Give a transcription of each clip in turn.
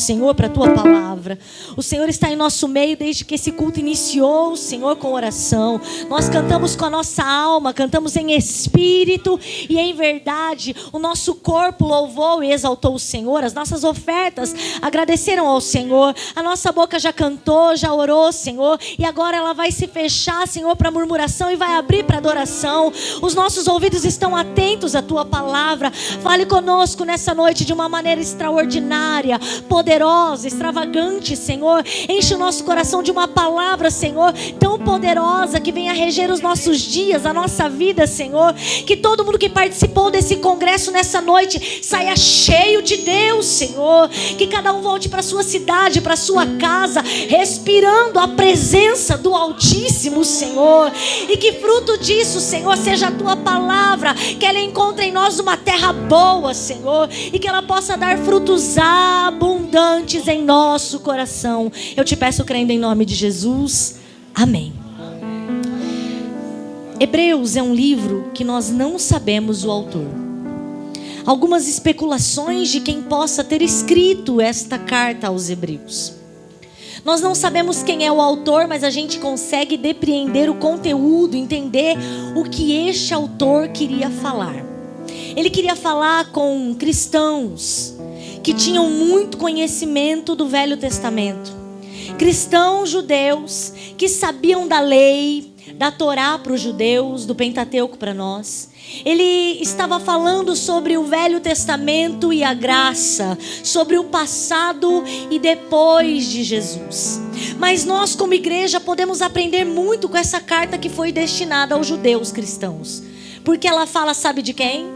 Senhor, para a tua palavra. O Senhor está em nosso meio desde que esse culto iniciou, Senhor, com oração. Nós cantamos com a nossa alma, cantamos em espírito e em verdade. O nosso corpo louvou e exaltou o Senhor. As nossas ofertas agradeceram ao Senhor. A nossa boca já cantou, já orou, Senhor. E agora ela vai se fechar, Senhor, para murmuração e vai abrir para adoração. Os nossos ouvidos estão atentos à tua palavra. Fale conosco nessa noite de uma maneira extraordinária, poderosa, extravagante, Senhor. Enche o nosso coração de uma palavra, Senhor, tão poderosa que venha reger os nossos dias, a nossa vida, Senhor. Que todo mundo que participou desse congresso nessa noite saia cheio de Deus, Senhor. Que cada um volte para sua cidade, para sua casa, respirando a presença do Altíssimo, Senhor. E que fruto disso, Senhor, seja a tua palavra, que ela encontre em nós uma terra boa, Senhor, e que ela possa dar frutos abundantes em nosso coração. Eu te peço crendo em nome de Jesus. Amém. Hebreus é um livro que nós não sabemos o autor. Algumas especulações de quem possa ter escrito esta carta aos Hebreus. Nós não sabemos quem é o autor, mas a gente consegue depreender o conteúdo, entender o que este autor queria falar. Ele queria falar com cristãos que tinham muito conhecimento do Velho Testamento. Cristãos judeus que sabiam da lei, da Torá para os judeus, do Pentateuco para nós. Ele estava falando sobre o Velho Testamento e a graça, sobre o passado e depois de Jesus. Mas nós, como igreja, podemos aprender muito com essa carta que foi destinada aos judeus cristãos. Porque ela fala, sabe de quem?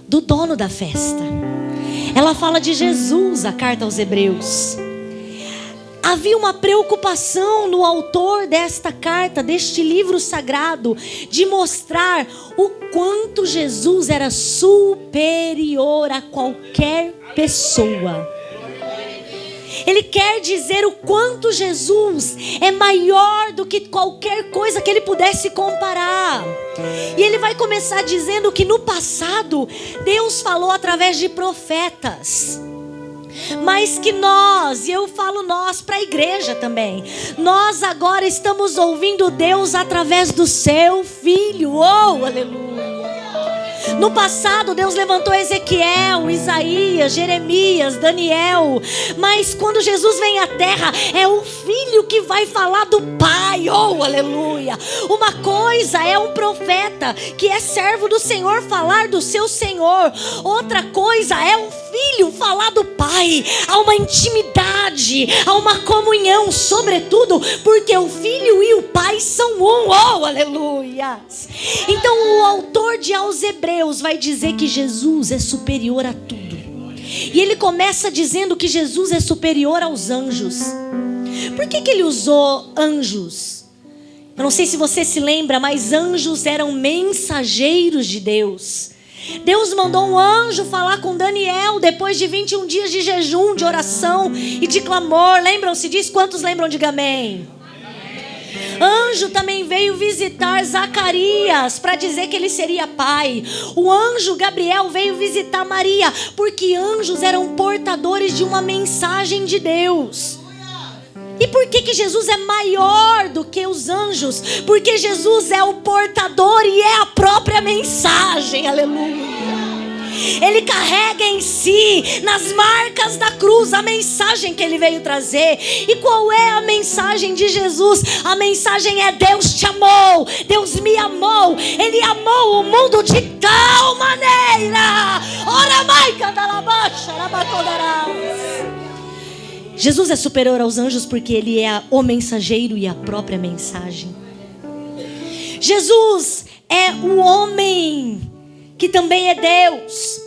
Do dono da festa. Ela fala de Jesus, a carta aos Hebreus. Havia uma preocupação no autor desta carta, deste livro sagrado, de mostrar o quanto Jesus era superior a qualquer pessoa. Ele quer dizer o quanto Jesus é maior do que qualquer coisa que ele pudesse comparar. E ele vai começar dizendo que no passado Deus falou através de profetas. Mas que nós, e eu falo nós para a igreja também, nós agora estamos ouvindo Deus através do seu Filho. Oh, aleluia! No passado Deus levantou Ezequiel, Isaías, Jeremias, Daniel. Mas quando Jesus vem à terra, é o Filho que vai falar do Pai. Oh, aleluia! Uma coisa é um profeta que é servo do Senhor falar do seu Senhor. Outra coisa é um Filho falar do Pai. Há uma intimidade, há uma comunhão, sobretudo porque o Filho e o Pai são um. Oh, aleluia! Então o autor de aos Hebreus vai dizer que Jesus é superior a tudo. E ele começa dizendo que Jesus é superior aos anjos. Por que ele usou anjos? Eu não sei se você se lembra, mas anjos eram mensageiros de Deus. Deus mandou um anjo falar com Daniel depois de 21 dias de jejum, de oração e de clamor. Lembram-se disso? Quantos lembram? Diga amém. Anjo também veio visitar Zacarias para dizer que ele seria pai. O anjo Gabriel veio visitar Maria, porque anjos eram portadores de uma mensagem de Deus. E por que Jesus é maior do que os anjos? Porque Jesus é o portador e é a própria mensagem. Aleluia! Ele carrega em si, nas marcas da cruz, a mensagem que ele veio trazer. E qual é a mensagem de Jesus? A mensagem é: Deus te amou, Deus me amou. Ele amou o mundo de tal maneira. Ora, mai, candalabaxa, rabacodarás. Jesus é superior aos anjos porque ele é o mensageiro e a própria mensagem. Jesus é o homem que também é Deus.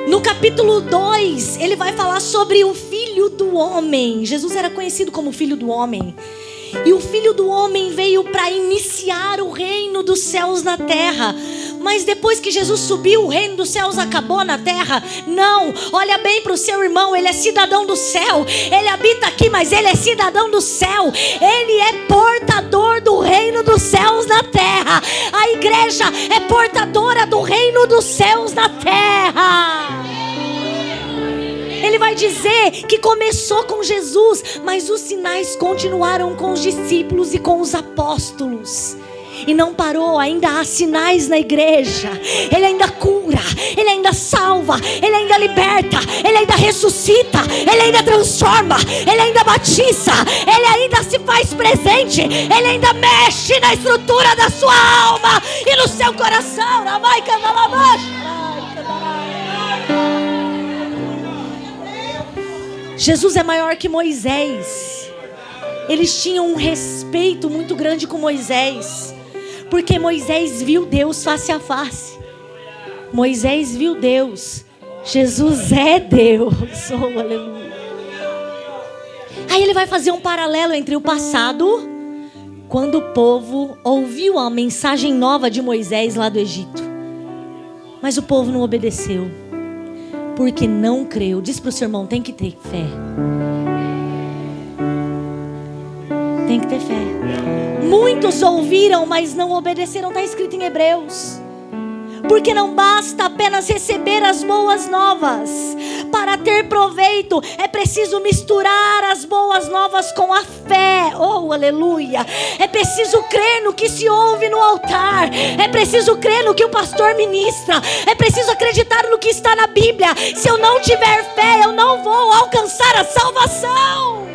No capítulo 2, ele vai falar sobre o Filho do Homem. Jesus era conhecido como Filho do Homem. E o Filho do Homem veio para iniciar o reino dos céus na terra. Mas depois que Jesus subiu, o reino dos céus acabou na terra? Não, olha bem para o seu irmão, ele é cidadão do céu. Ele habita aqui, mas ele é cidadão do céu. Ele é portador do reino dos céus na terra. A igreja é portadora do reino dos céus na terra. Ele vai dizer que começou com Jesus, mas os sinais continuaram com os discípulos e com os apóstolos. E não parou, ainda há sinais na igreja. Ele ainda cura, Ele ainda salva, Ele ainda liberta, Ele ainda ressuscita, Ele ainda transforma, Ele ainda batiza, Ele ainda se faz presente, Ele ainda mexe na estrutura da sua alma e no seu coração. Jesus é maior que Moisés. Eles tinham um respeito muito grande com Moisés, porque Moisés viu Deus face a face. Moisés viu Deus. Jesus é Deus. Oh, aleluia. Aí ele vai fazer um paralelo entre o passado, quando o povo ouviu a mensagem nova de Moisés lá do Egito, mas o povo não obedeceu, porque não creu. Diz para o seu irmão: tem que ter fé. Tem que ter fé. Muitos ouviram, mas não obedeceram. Está escrito em Hebreus. Porque não basta apenas receber as boas novas. Para ter proveito, é preciso misturar as boas novas com a fé. Oh, aleluia. É preciso crer no que se ouve no altar. É preciso crer no que o pastor ministra. É preciso acreditar no que está na Bíblia. Se eu não tiver fé, eu não vou alcançar a salvação.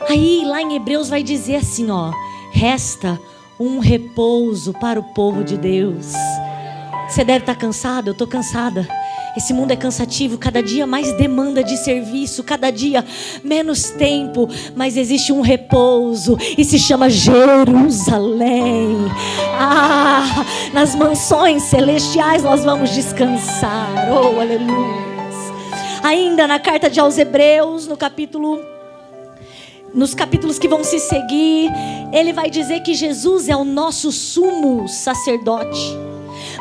Aí lá em Hebreus vai dizer assim, ó: resta um repouso para o povo de Deus. Você deve estar cansado, eu estou cansada. Esse mundo é cansativo, cada dia mais demanda de serviço, cada dia menos tempo, mas existe um repouso e se chama Jerusalém. Nas mansões celestiais nós vamos descansar. Oh, aleluia. Ainda na carta aos Hebreus, nos capítulos que vão se seguir, ele vai dizer que Jesus é o nosso sumo sacerdote.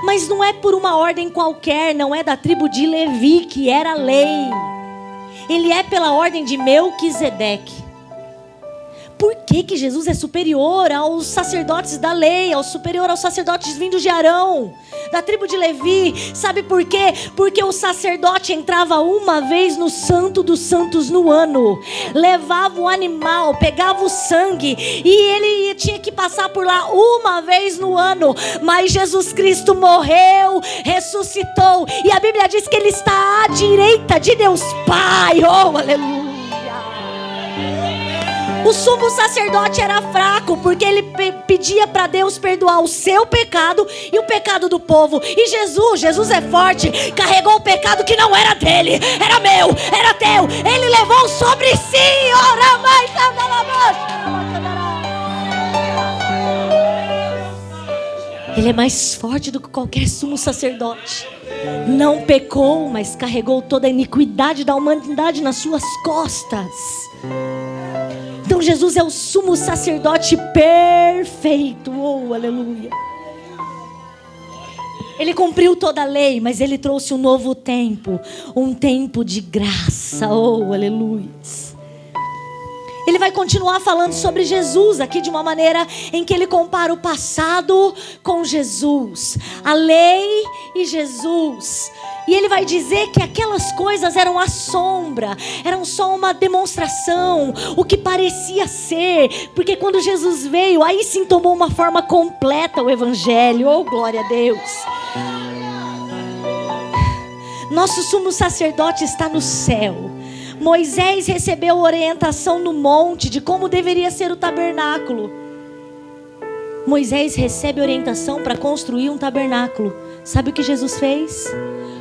Mas não é por uma ordem qualquer, não é da tribo de Levi, que era a lei. Ele é pela ordem de Melquisedeque. Por que Jesus é superior aos sacerdotes da lei, superior aos sacerdotes vindos de Arão, da tribo de Levi? Sabe por quê? Porque o sacerdote entrava uma vez no Santo dos Santos no ano, levava o animal, pegava o sangue e ele tinha que passar por lá uma vez no ano. Mas Jesus Cristo morreu, ressuscitou, e a Bíblia diz que ele está à direita de Deus Pai. Oh, aleluia. O sumo sacerdote era fraco, porque ele pedia para Deus perdoar o seu pecado e o pecado do povo. E Jesus é forte, carregou o pecado que não era dele, era meu, era teu. Ele levou sobre si. Ele é mais forte do que qualquer sumo sacerdote. Não pecou, mas carregou toda a iniquidade da humanidade nas suas costas. Então Jesus é o sumo sacerdote perfeito. Oh, aleluia. Ele cumpriu toda a lei, mas ele trouxe um novo tempo, um tempo de graça. Oh, aleluia. Ele vai continuar falando sobre Jesus aqui de uma maneira em que ele compara o passado com Jesus, a lei e Jesus. E ele vai dizer que aquelas coisas eram a sombra, eram só uma demonstração, o que parecia ser, porque quando Jesus veio, aí sim tomou uma forma completa o Evangelho. Oh, glória a Deus. Nosso sumo sacerdote está no céu. Moisés recebeu orientação no monte de como deveria ser o tabernáculo. Moisés recebe orientação para construir um tabernáculo. Sabe o que Jesus fez?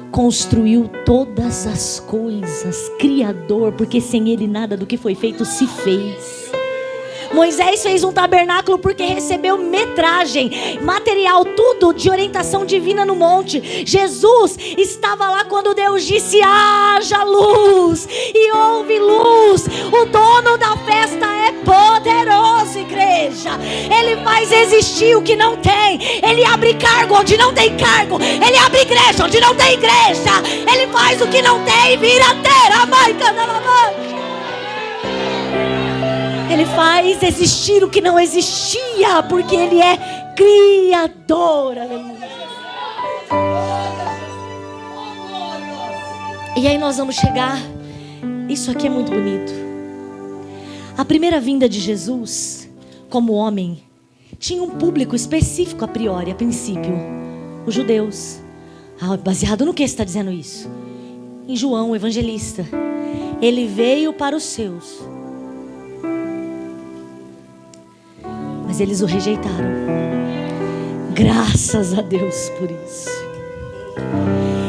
Construiu todas as coisas, Criador, porque sem ele nada do que foi feito se fez. Moisés fez um tabernáculo porque recebeu metragem, material, tudo de orientação divina no monte. Jesus estava lá quando Deus disse: haja luz, e houve luz. O dono da festa é poderoso, igreja. Ele faz existir o que não tem. Ele abre cargo onde não tem cargo. Ele abre igreja onde não tem igreja. Ele faz o que não tem e vira ter. Ele faz existir o que não existia, porque ele é Criador. Aleluia. E aí nós vamos chegar. Isso aqui é muito bonito. A primeira vinda de Jesus, como homem, tinha um público específico a priori, a princípio. Os judeus. Baseado no que está dizendo isso? Em João, o evangelista. Ele veio para os seus, mas eles o rejeitaram. Graças a Deus por isso.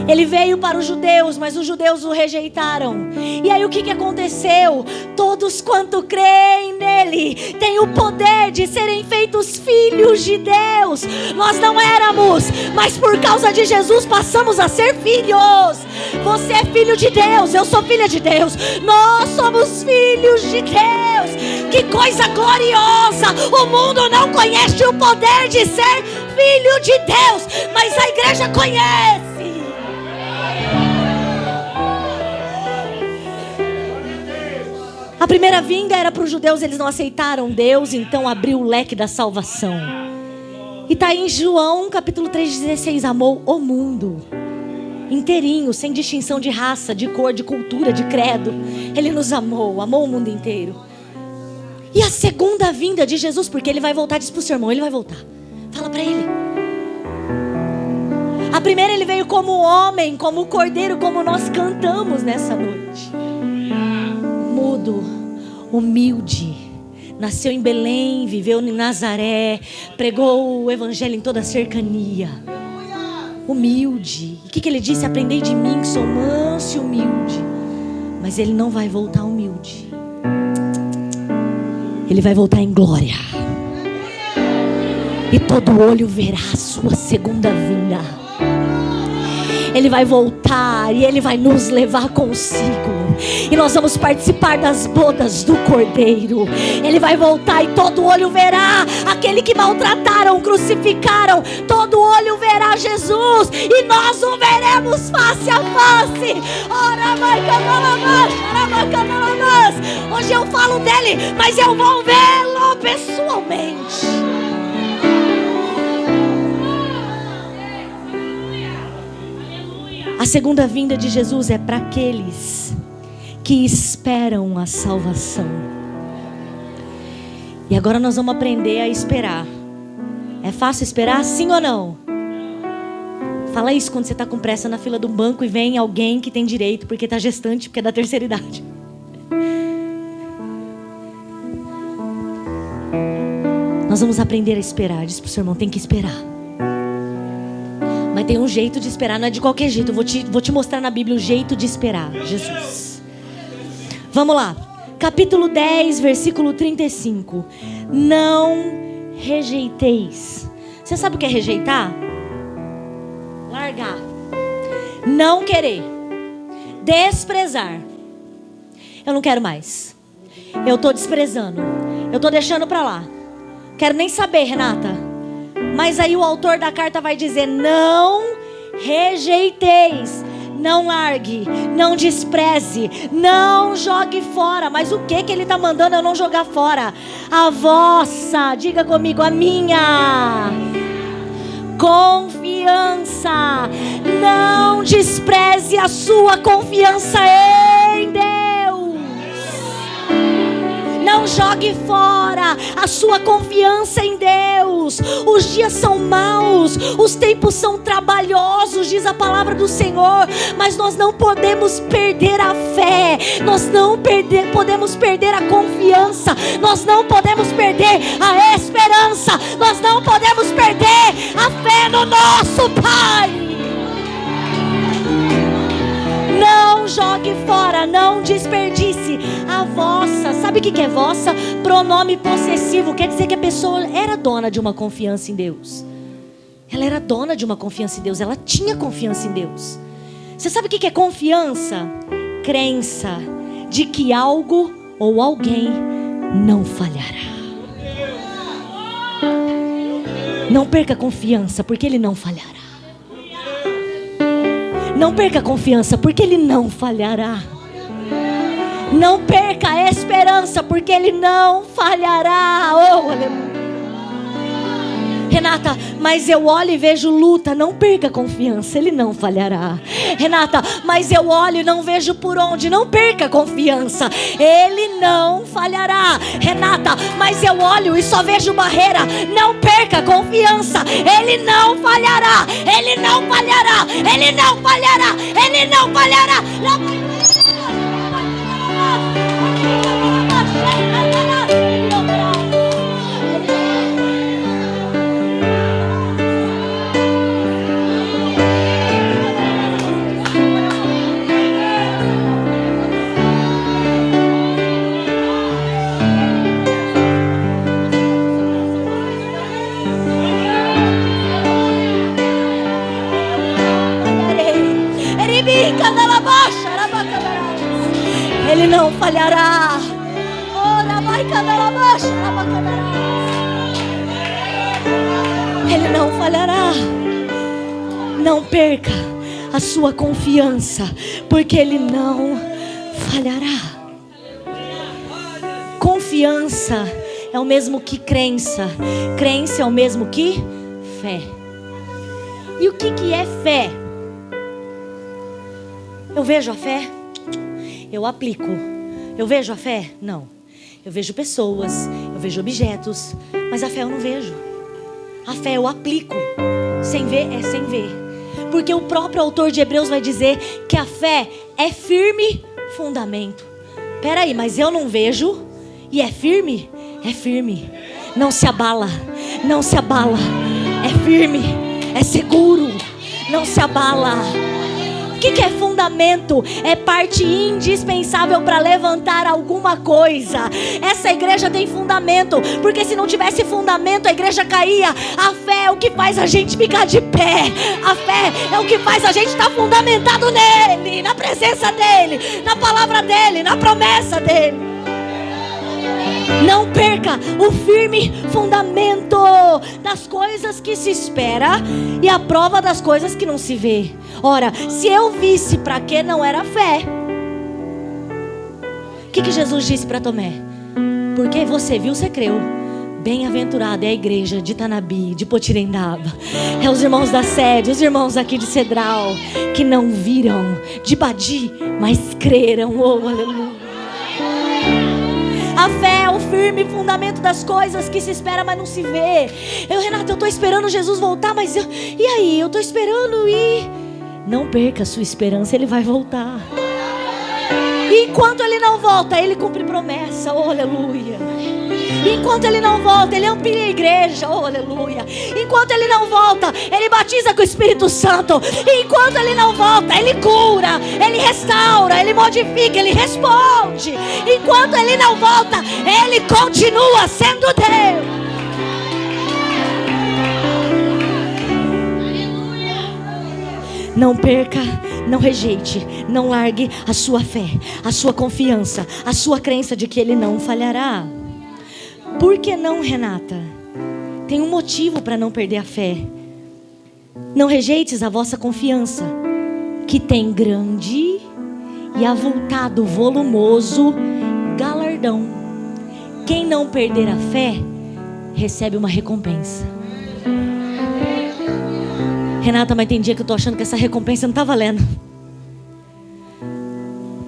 Ele veio para os judeus, mas os judeus o rejeitaram. E aí o que aconteceu? Todos quanto creem nele têm o poder de serem feitos filhos de Deus. Nós não éramos, mas por causa de Jesus passamos a ser filhos. Você é filho de Deus, eu sou filha de Deus. Nós somos filhos de Deus. Que coisa gloriosa! O mundo não conhece o poder de ser filho de Deus, mas a igreja conhece. A primeira vinda era para os judeus, eles não aceitaram Deus, então abriu o leque da salvação. E está em João capítulo 3,16, amou o mundo inteirinho, sem distinção de raça, de cor, de cultura, de credo. Ele nos amou o mundo inteiro. E a segunda vinda de Jesus, porque ele vai voltar, diz para o seu irmão, ele vai voltar. Fala para ele. A primeira ele veio como homem, como cordeiro, como nós cantamos nessa noite. Mudo, humilde, nasceu em Belém, viveu em Nazaré, pregou o evangelho em toda a cercania. Humilde. E o que ele disse? Aprendei de mim que sou manso e humilde. Mas ele não vai voltar humilde. Ele vai voltar em glória. E todo olho verá a sua segunda vinda. Ele vai voltar e ele vai nos levar consigo. E nós vamos participar das bodas do Cordeiro. Ele vai voltar e todo olho verá aquele que maltrataram, crucificaram. Todo olho verá Jesus e nós o veremos face a face. Hoje eu falo dele, mas eu vou vê-lo pessoalmente. A segunda vinda de Jesus é para aqueles que esperam a salvação. E agora nós vamos aprender a esperar. É fácil esperar, sim ou não? Fala isso quando você está com pressa na fila do banco e vem alguém que tem direito porque está gestante, porque é da terceira idade. Nós vamos aprender a esperar. Diz para o seu irmão, tem que esperar. Mas tem um jeito de esperar, não é de qualquer jeito. Eu vou te mostrar na Bíblia o jeito de esperar Jesus. Vamos lá. Capítulo 10, versículo 35. Não rejeiteis. Você sabe o que é rejeitar? Largar. Não querer. Desprezar. Eu não quero mais. Eu estou desprezando. Eu estou deixando para lá. Quero nem saber, Renata. Mas aí o autor da carta vai dizer: não rejeiteis, não largue, não despreze, não jogue fora. Mas o que ele está mandando eu não jogar fora? A vossa, diga comigo, a minha confiança. Não despreze a sua confiança em Deus. Não jogue fora a sua confiança em Deus. Os dias são maus, os tempos são trabalhosos, diz a palavra do Senhor. Mas nós não podemos perder a fé. Nós não podemos perder a confiança. Nós não podemos perder a esperança. Nós não podemos perder a fé no nosso Pai. Não jogue fora, não desperdice a vossa. Sabe o que é vossa? Pronome possessivo. Quer dizer que a pessoa era dona de uma confiança em Deus. Ela era dona de uma confiança em Deus. Ela tinha confiança em Deus. Você sabe o que é confiança? Crença de que algo ou alguém não falhará. Não perca a confiança, porque Ele não falhará. Não perca a confiança, porque Ele não falhará. Não perca a esperança, porque Ele não falhará. Oh, aleluia. Renata, mas eu olho e vejo luta. Não perca a confiança, Ele não falhará. Renata, mas eu olho e não vejo por onde. Não perca a confiança, Ele não falhará. Renata, mas eu olho e só vejo barreira. Não perca a confiança, Ele não falhará. Ele não falhará. Ele não falhará. Ele não falhará. Ele não falhará. Ele não falhará. Não perca a sua confiança, porque Ele não falhará. Confiança é o mesmo que crença. Crença é o mesmo que fé. E o que é fé? Eu vejo a fé, eu aplico. Eu vejo a fé? Não. Eu vejo pessoas, eu vejo objetos, mas a fé eu não vejo. A fé eu aplico. Sem ver é sem ver. Porque o próprio autor de Hebreus vai dizer que a fé é firme fundamento. Peraí, mas eu não vejo e é firme? É firme. Não se abala, não se abala. É firme, é seguro, não se abala. O que é fundamento? É parte indispensável para levantar alguma coisa. Essa igreja tem fundamento, porque se não tivesse fundamento a igreja caía. A fé é o que faz a gente ficar de pé. A fé é o que faz a gente estar fundamentado nele, na presença dele, na palavra dele, na promessa dele. Não perca o firme fundamento das coisas que se espera e a prova das coisas que não se vê. Ora, se eu visse, para que não era fé? O que Jesus disse para Tomé? Porque você viu, você creu. Bem-aventurada é a igreja de Tanabi, de Potirendaba. É os irmãos da sede, os irmãos aqui de Cedral, que não viram, de Badi, mas creram. Oh, aleluia. A fé é o firme fundamento das coisas que se espera, mas não se vê. Renata, eu estou esperando Jesus voltar, mas e aí? Eu estou esperando e... Não perca a sua esperança, Ele vai voltar. E enquanto Ele não volta, Ele cumpre promessa, oh aleluia. Enquanto Ele não volta, Ele amplia a igreja, oh aleluia. Enquanto Ele não volta, Ele batiza com o Espírito Santo. Enquanto Ele não volta, Ele cura, Ele restaura, Ele modifica, Ele responde. Enquanto Ele não volta, Ele continua sendo Deus. Não perca, não rejeite, não largue a sua fé, a sua confiança, a sua crença de que Ele não falhará. Por que não, Renata? Tem um motivo para não perder a fé. Não rejeites a vossa confiança, que tem grande e avultado, volumoso galardão. Quem não perder a fé, recebe uma recompensa. Renata, mas tem dia que eu estou achando que essa recompensa não está valendo.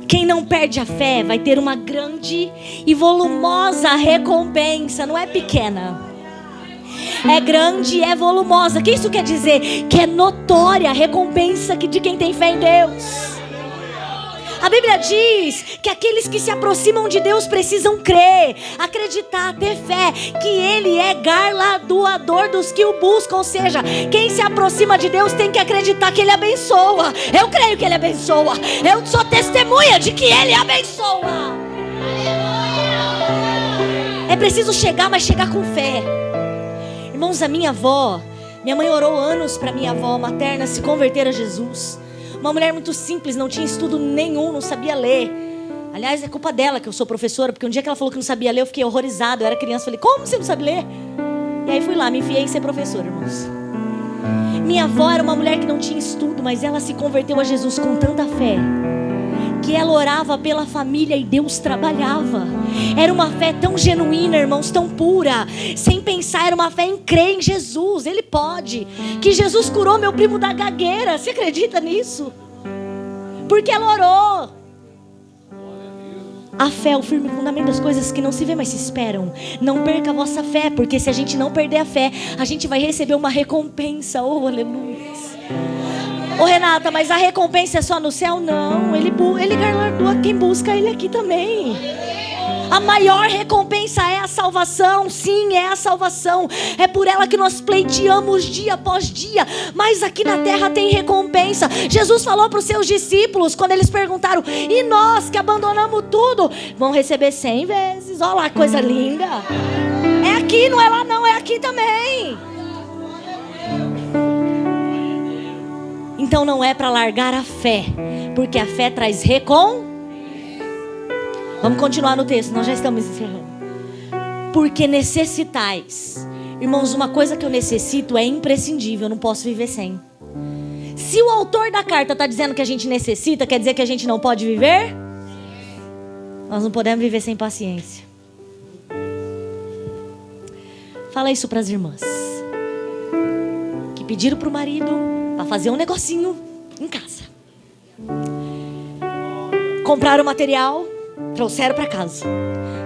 Quem não perde a fé vai ter uma grande e volumosa recompensa. Não é pequena, é grande e é volumosa. O que isso quer dizer? Que é notória a recompensa de quem tem fé em Deus. A Bíblia diz que aqueles que se aproximam de Deus precisam crer, acreditar, ter fé, que Ele é galardoador dos que o buscam. Ou seja, quem se aproxima de Deus tem que acreditar que Ele abençoa. Eu creio que Ele abençoa. Eu sou testemunha de que Ele abençoa. É preciso chegar, mas chegar com fé. Irmãos, a minha mãe orou anos para minha avó materna se converter a Jesus. Uma mulher muito simples, não tinha estudo nenhum, não sabia ler. Aliás, é culpa dela que eu sou professora, porque um dia que ela falou que não sabia ler, eu fiquei horrorizado. Eu era criança, falei, como você não sabe ler? E aí fui lá, me enfiei em ser professora, irmãos. Minha avó era uma mulher que não tinha estudo, mas ela se converteu a Jesus com tanta fé, porque ela orava pela família e Deus trabalhava. Era uma fé tão genuína, irmãos, tão pura, sem pensar, era uma fé em crer em Jesus. Ele pode, que Jesus curou meu primo da gagueira. Você acredita nisso? Porque ela orou. A fé é o firme fundamento das coisas que não se vê, mas se esperam. Não perca a vossa fé, porque se a gente não perder a fé, a gente vai receber uma recompensa. Oh, aleluia. Ô Renata, mas a recompensa é só no céu? Não, ele galardoa quem busca ele aqui também. A maior recompensa é a salvação. Sim, é a salvação. É por ela que nós pleiteamos dia após dia. Mas aqui na terra tem recompensa. Jesus falou para os seus discípulos, quando eles perguntaram: e nós que abandonamos tudo? Vão receber 100 vezes. Olha lá, coisa linda. É aqui, não é lá não, é aqui também. Então não é para largar a fé, porque a fé traz recompensa. Vamos continuar no texto, nós já estamos encerrando. Porque necessitais. Irmãos, uma coisa que eu necessito é imprescindível, eu não posso viver sem. Se o autor da carta está dizendo que a gente necessita, quer dizer que a gente não pode viver? Nós não podemos viver sem paciência. Fala isso para as irmãs que pediram para o marido para fazer um negocinho em casa. Compraram material, trouxeram para casa,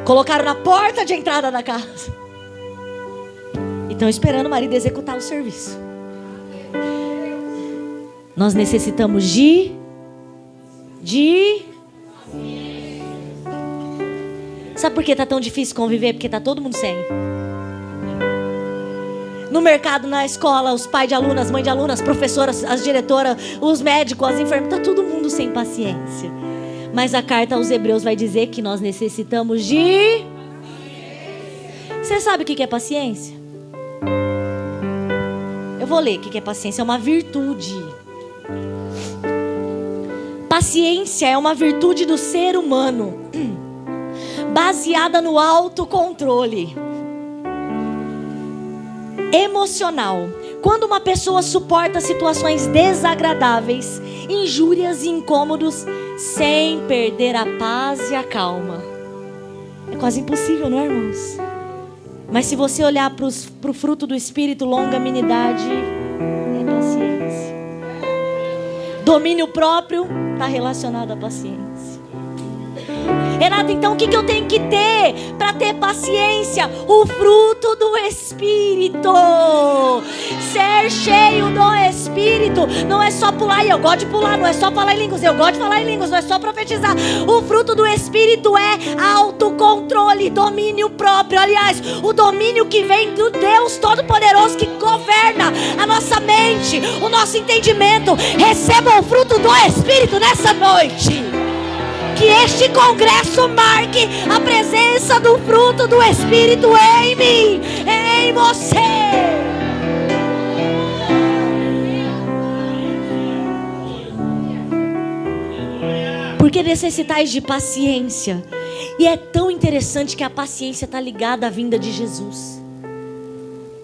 colocaram na porta de entrada da casa e estão esperando o marido executar o serviço. Nós necessitamos de Sabe por que está tão difícil conviver? Porque está todo mundo sem. No mercado, na escola, os pais de alunas, as mães de alunas, as professoras, as diretoras, os médicos, as enfermeiras, está todo mundo sem paciência. Mas a carta aos Hebreus vai dizer que nós necessitamos de... Você sabe o que é paciência? Eu vou ler o que é paciência. É uma virtude. Paciência é uma virtude do ser humano, baseada no autocontrole emocional. Quando uma pessoa suporta situações desagradáveis, injúrias e incômodos, sem perder a paz e a calma. É quase impossível, não é, irmãos? Mas se você olhar para o fruto do Espírito, longanimidade é paciência. Domínio próprio está relacionado à paciência. Renata, então o que eu tenho que ter para ter paciência? O fruto do Espírito. Ser cheio do Espírito. Não é só pular, e eu gosto de pular. Não é só falar em línguas, eu gosto de falar em línguas. Não é só profetizar. O fruto do Espírito é autocontrole, domínio próprio. Aliás, o domínio que vem do Deus Todo-Poderoso, que governa a nossa mente, o nosso entendimento. Receba o fruto do Espírito nessa noite. Que este congresso marque a presença do fruto do Espírito em mim, em você. Porque necessitais de paciência. E é tão interessante que a paciência está ligada à vinda de Jesus.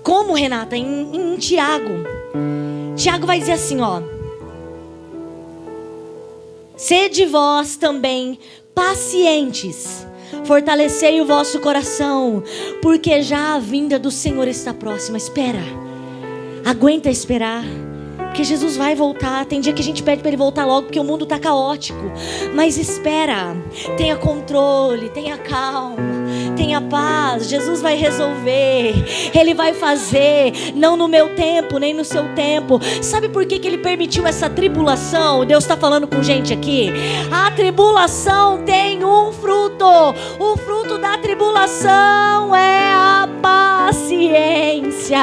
Como, Renata? Em Tiago. Tiago vai dizer assim, ó: sede vós também pacientes, fortalecei o vosso coração, porque já a vinda do Senhor está próxima. Espera, aguenta esperar, porque Jesus vai voltar. Tem dia que a gente pede para Ele voltar logo, porque o mundo está caótico. Mas espera, tenha controle, tenha calma, tenha paz. Jesus vai resolver, Ele vai fazer, não no meu tempo, nem no seu tempo. Sabe por que Ele permitiu essa tribulação? Deus está falando com gente aqui. A tribulação tem um fruto. O fruto da tribulação é a paciência.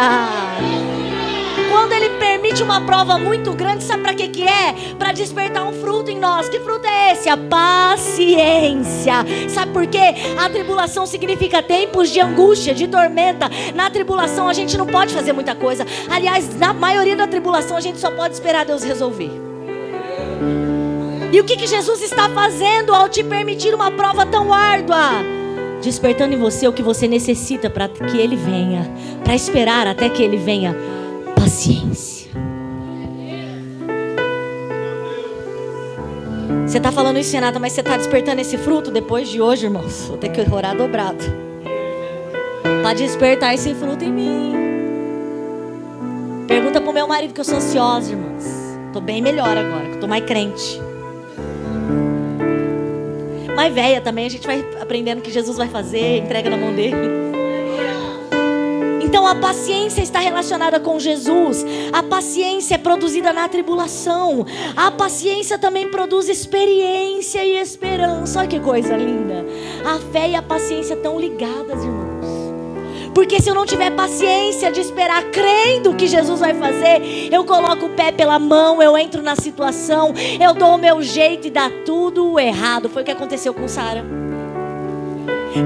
Quando Ele permite uma prova muito grande, sabe para que é? Para despertar um fruto em nós. Que fruto é esse? A paciência. Sabe por quê? A tribulação significa tempos de angústia, de tormenta. Na tribulação a gente não pode fazer muita coisa. Aliás, na maioria da tribulação a gente só pode esperar Deus resolver. E o que Jesus está fazendo ao te permitir uma prova tão árdua? Despertando em você o que você necessita para que Ele venha, para esperar até que Ele venha. Paciência. Você está falando isso, Renata, mas você está despertando esse fruto depois de hoje, irmãos? Vou ter que orar dobrado para despertar esse fruto em mim. Pergunta pro meu marido, que eu sou ansiosa, irmãos. Tô bem melhor agora, que eu tô mais crente. Mais velha também, a gente vai aprendendo o que Jesus vai fazer, entrega na mão dele. Então a paciência está relacionada com Jesus. A paciência é produzida na tribulação. A paciência também produz experiência e esperança. Olha que coisa linda. A fé e a paciência estão ligadas, irmãos. Porque se eu não tiver paciência de esperar, crendo que Jesus vai fazer, eu coloco o pé pela mão, eu entro na situação, eu dou o meu jeito e dá tudo errado. Foi o que aconteceu com Sara.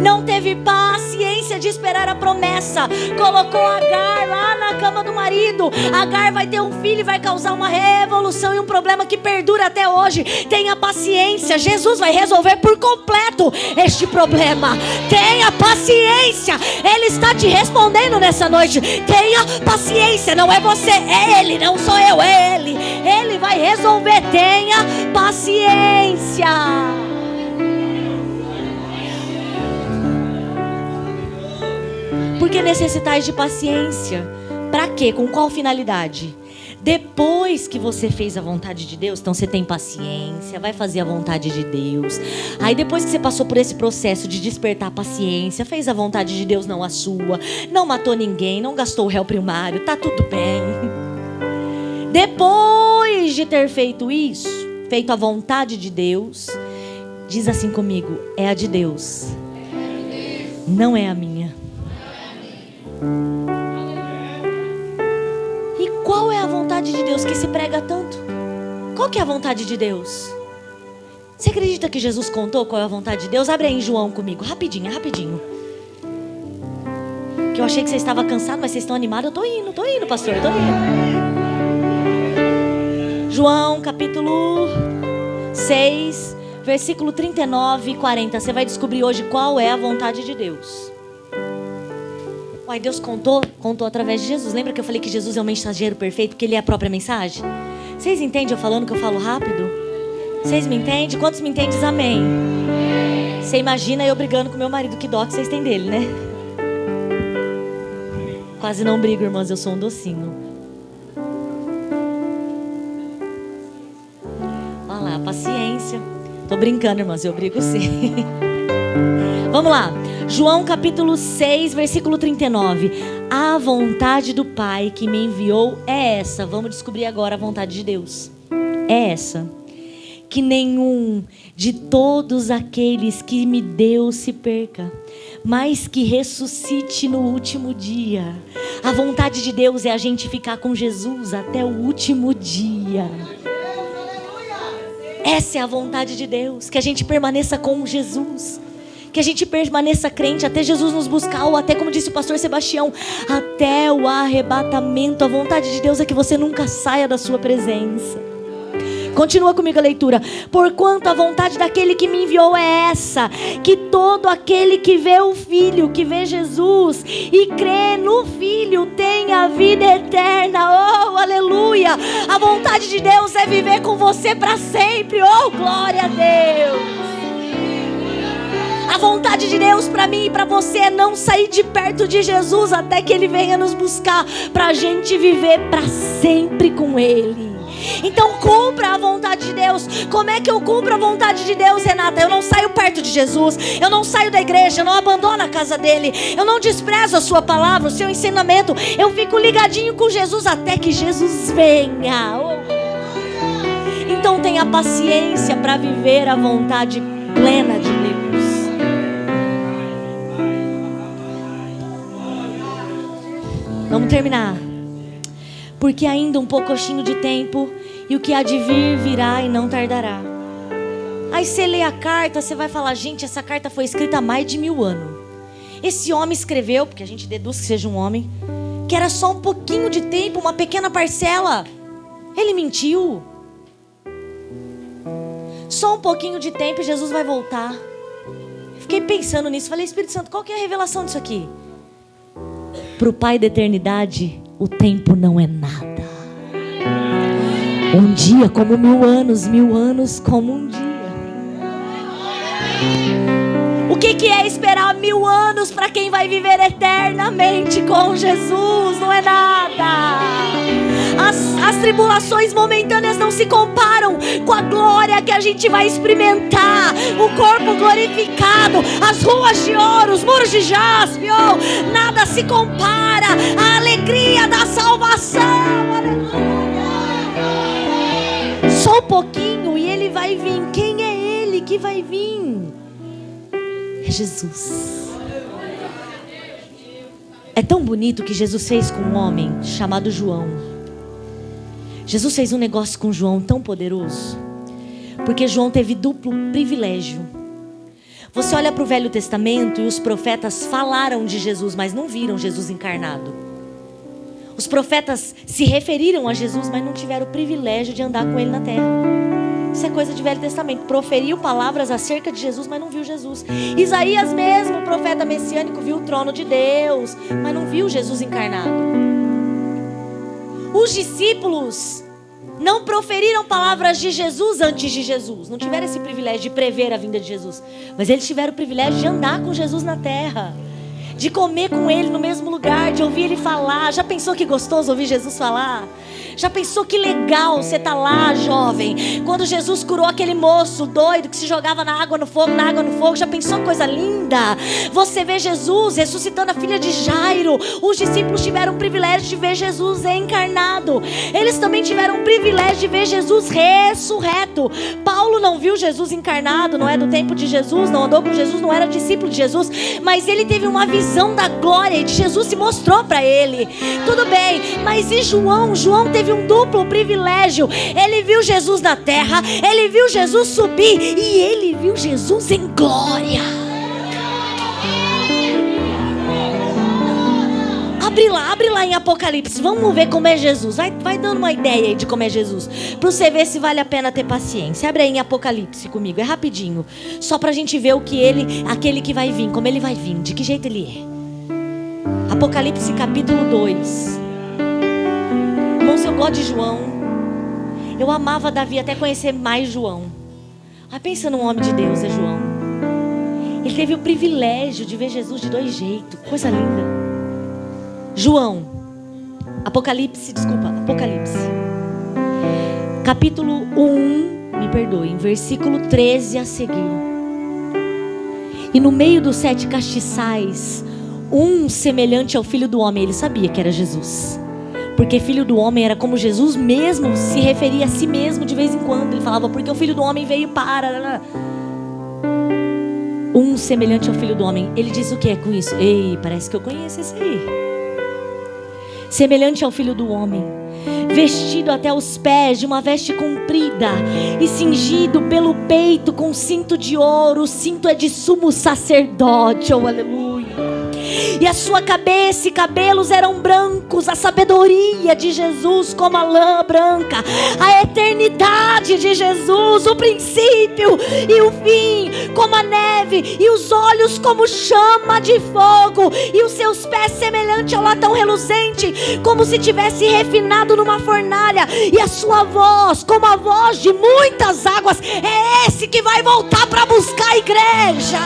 Não teve paciência de esperar a promessa. Colocou Agar lá na cama do marido. Agar vai ter um filho e vai causar uma revolução e um problema que perdura até hoje. Tenha paciência. Jesus vai resolver por completo este problema. Tenha paciência. Ele está te respondendo nessa noite. Tenha paciência. Não é você, é Ele. Não sou eu, é Ele. Ele vai resolver. Tenha paciência. Por que necessitais de paciência? Para quê? Com qual finalidade? Depois que você fez a vontade de Deus, então você tem paciência, vai fazer a vontade de Deus. Aí depois que você passou por esse processo de despertar a paciência, fez a vontade de Deus, não a sua, não matou ninguém, não gastou o réu primário, tá tudo bem. Depois de ter feito isso, feito a vontade de Deus, diz assim comigo, é a de Deus, não é a minha. E qual é a vontade de Deus que se prega tanto? Qual que é a vontade de Deus? Você acredita que Jesus contou qual é a vontade de Deus? Abre aí em João comigo, rapidinho, rapidinho. Que eu achei que você estava cansado, mas vocês estão animados. Eu tô indo, pastor, eu tô indo. João capítulo 6, versículo 39 e 40. Você vai descobrir hoje qual é a vontade de Deus. Uai, Deus contou através de Jesus. Lembra que eu falei que Jesus é o mensageiro perfeito, porque Ele é a própria mensagem? Vocês entendem eu falando que eu falo rápido? Vocês me entendem? Quantos me entendem? Diz amém. Você imagina eu brigando com meu marido, que dó que vocês têm dele, né? Quase não brigo, irmãs, eu sou um docinho. Olha lá, paciência. Tô brincando, irmãs, eu brigo sim. Vamos lá. João capítulo 6, versículo 39. A vontade do Pai que me enviou é essa. Vamos descobrir agora a vontade de Deus. É essa. Que nenhum de todos aqueles que me deu se perca, mas que ressuscite no último dia. A vontade de Deus é a gente ficar com Jesus até o último dia. Essa é a vontade de Deus. Que a gente permaneça com Jesus. Que a gente permaneça crente até Jesus nos buscar, ou até, como disse o pastor Sebastião, até o arrebatamento. A vontade de Deus é que você nunca saia da sua presença. Continua comigo a leitura. Porquanto a vontade daquele que me enviou é essa, que todo aquele que vê o Filho, que vê Jesus e crê no Filho, tenha vida eterna. Oh, aleluia! A vontade de Deus é viver com você para sempre. Oh, glória a Deus! A vontade de Deus para mim e para você é não sair de perto de Jesus até que Ele venha nos buscar, para a gente viver para sempre com Ele. Então cumpra a vontade de Deus. Como é que eu cumpro a vontade de Deus, Renata? Eu não saio perto de Jesus, eu não saio da igreja, eu não abandono a casa dele, eu não desprezo a sua palavra, o seu ensinamento. Eu fico ligadinho com Jesus até que Jesus venha. Então tenha paciência para viver a vontade plena de Deus. Vamos terminar. Porque ainda um pouquinho de tempo, e o que há de vir virá e não tardará. Aí você lê a carta, você vai falar, gente, essa carta foi escrita há mais de 1000 anos. Esse homem escreveu, porque a gente deduz que seja um homem, que era só um pouquinho de tempo, uma pequena parcela. Ele mentiu. Só um pouquinho de tempo e Jesus vai voltar. Fiquei pensando nisso, falei, Espírito Santo, qual que é a revelação disso aqui? Para o Pai da eternidade, o tempo não é nada. Um dia como 1000 anos, 1000 anos como um dia. que é esperar 1000 anos para quem vai viver eternamente com Jesus? Não é nada. As tribulações momentâneas não se comparam com a glória que a gente vai experimentar. O corpo glorificado, as ruas de ouro, os muros de jaspe, oh, nada se compara à alegria da salvação. Só um pouquinho e ele vai vir. Quem é ele que vai vir? É Jesus. É tão bonito que Jesus fez com um homem chamado João. Jesus fez um negócio com João tão poderoso, porque João teve duplo privilégio. Você olha para o Velho Testamento e os profetas falaram de Jesus, mas não viram Jesus encarnado. Os profetas se referiram a Jesus, mas não tiveram o privilégio de andar com ele na terra. Isso é coisa de Velho Testamento. Proferiu palavras acerca de Jesus, mas não viu Jesus. Isaías mesmo, o profeta messiânico, viu o trono de Deus, mas não viu Jesus encarnado. Os discípulos não proferiram palavras de Jesus antes de Jesus. Não tiveram esse privilégio de prever a vinda de Jesus. Mas eles tiveram o privilégio de andar com Jesus na terra, de comer com ele no mesmo lugar, de ouvir ele falar. Já pensou que gostoso ouvir Jesus falar? Já pensou que legal você tá lá, jovem, quando Jesus curou aquele moço doido que se jogava na água no fogo, já pensou coisa linda? Você vê Jesus ressuscitando a filha de Jairo. Os discípulos tiveram o privilégio de ver Jesus encarnado. Eles também tiveram o privilégio de ver Jesus ressurreto. Paulo não viu Jesus encarnado, não é do tempo de Jesus, não andou com Jesus, não era discípulo de Jesus, mas ele teve uma visão da glória e de Jesus se mostrou para ele. Tudo bem, mas e João? João teve um duplo privilégio. Ele viu Jesus na terra, ele viu Jesus subir e ele viu Jesus em glória. Abre lá em Apocalipse. Vamos ver como é Jesus. Vai dando uma ideia aí de como é Jesus, para você ver se vale a pena ter paciência. Abre aí em Apocalipse comigo, é rapidinho, só pra gente ver o que aquele que vai vir, como ele vai vir, de que jeito ele é. Apocalipse capítulo 2. Irmãos, eu gosto de João. Eu amava Davi até conhecer mais João. Pensa num homem de Deus, é João. Ele teve o privilégio de ver Jesus de 2 jeitos. Coisa linda. João, Apocalipse. Capítulo 1, me perdoem, versículo 13 a seguir. E no meio dos 7 castiçais, um semelhante ao Filho do Homem. Ele sabia que era Jesus, porque Filho do Homem era como Jesus mesmo se referia a si mesmo de vez em quando. Ele falava, porque o Filho do Homem veio para... Um semelhante ao Filho do Homem. Ele diz o que é com isso? Ei, parece que eu conheço esse aí. Semelhante ao Filho do Homem, vestido até os pés de uma veste comprida e cingido pelo peito com cinto de ouro. O cinto é de sumo sacerdote, oh aleluia. E a sua cabeça e cabelos eram brancos. A sabedoria de Jesus como a lã branca, a eternidade de Jesus, o princípio e o fim como a neve, e os olhos como chama de fogo, e os seus pés semelhante ao latão reluzente, como se tivesse refinado numa fornalha, e a sua voz como a voz de muitas águas. É esse que vai voltar para buscar a igreja.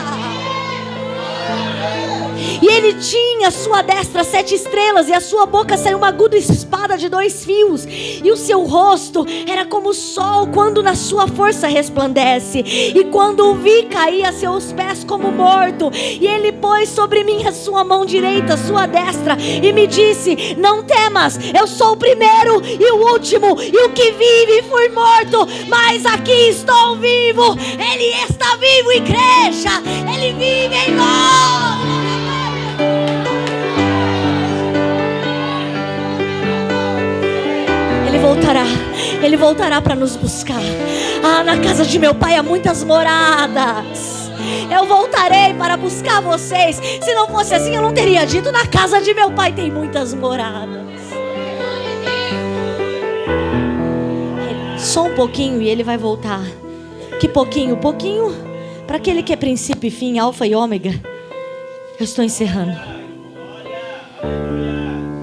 E ele tinha à sua destra 7 estrelas, e a sua boca saiu uma aguda espada de 2 fios, e o seu rosto era como o sol quando na sua força resplandece, e quando o vi caí a seus pés como morto. E ele pôs sobre mim a sua mão direita, a sua destra, e me disse, não temas, eu sou o primeiro e o último, e o que vive. Fui morto, mas aqui estou vivo. Ele está vivo, igreja. Ele vive em nós. Ele voltará para nos buscar. Na casa de meu pai há muitas moradas. Eu voltarei para buscar vocês. Se não fosse assim, eu não teria dito, na casa de meu pai tem muitas moradas. Só um pouquinho e ele vai voltar. Que pouquinho? Pouquinho para aquele que é princípio e fim, alfa e ômega. Eu estou encerrando.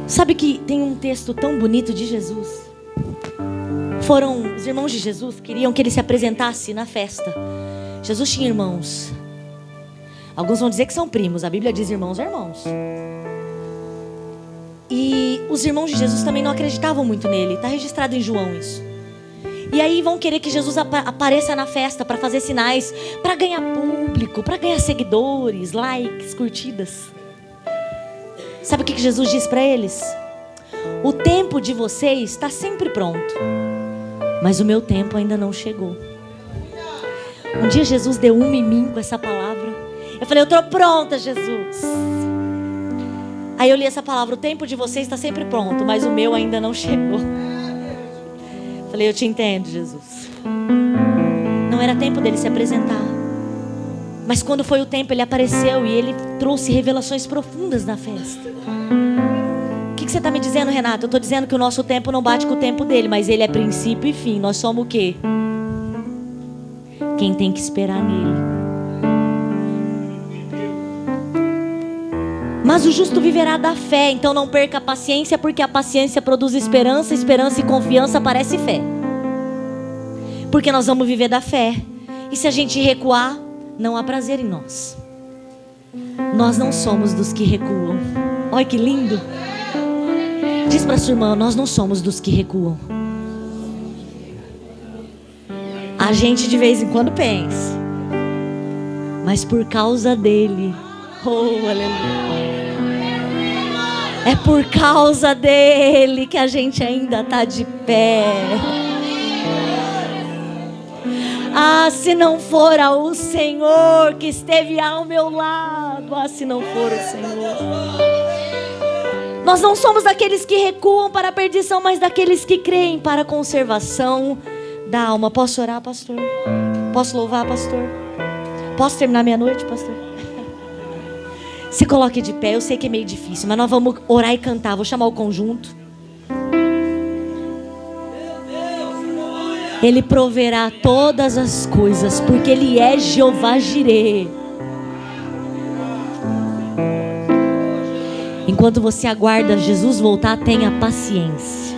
Sabe que tem um texto tão bonito de Jesus. Os irmãos de Jesus queriam que ele se apresentasse na festa. Jesus tinha irmãos. Alguns vão dizer que são primos. A Bíblia diz irmãos ou irmãos. E os irmãos de Jesus também não acreditavam muito nele. Está registrado em João isso. E aí vão querer que Jesus apareça na festa para fazer sinais, para ganhar público, para ganhar seguidores, likes, curtidas. Sabe o que Jesus diz para eles? O tempo de vocês está sempre pronto, mas o meu tempo ainda não chegou. Um dia Jesus deu uma em mim com essa palavra. Eu falei, eu estou pronta, Jesus. Aí eu li essa palavra, o tempo de vocês está sempre pronto, mas o meu ainda não chegou. Falei, eu te entendo, Jesus. Não era tempo dele se apresentar. Mas quando foi o tempo, ele apareceu e ele trouxe revelações profundas na festa. O que você está me dizendo, Renato? Eu estou dizendo que o nosso tempo não bate com o tempo dele, mas ele é princípio e fim. Nós somos o quê? Quem tem que esperar nele. Mas o justo viverá da fé, então não perca a paciência, porque a paciência produz esperança, esperança e confiança parece fé. Porque nós vamos viver da fé. E se a gente recuar, não há prazer em nós. Nós não somos dos que recuam. Olha que lindo. Diz para sua irmã, nós não somos dos que recuam. A gente de vez em quando pensa, mas por causa dele, oh aleluia, é por causa dele que a gente ainda está de pé. Ah, se não for o Senhor que esteve ao meu lado. Ah, se não for o Senhor. Nós não somos daqueles que recuam para a perdição, mas daqueles que creem para a conservação da alma. Posso orar, pastor? Posso louvar, pastor? Posso terminar meia-noite, pastor? Se coloque de pé, eu sei que é meio difícil, mas nós vamos orar e cantar. Vou chamar o conjunto. Ele proverá todas as coisas, porque Ele é Jeová Jireh. Enquanto você aguarda Jesus voltar, tenha paciência.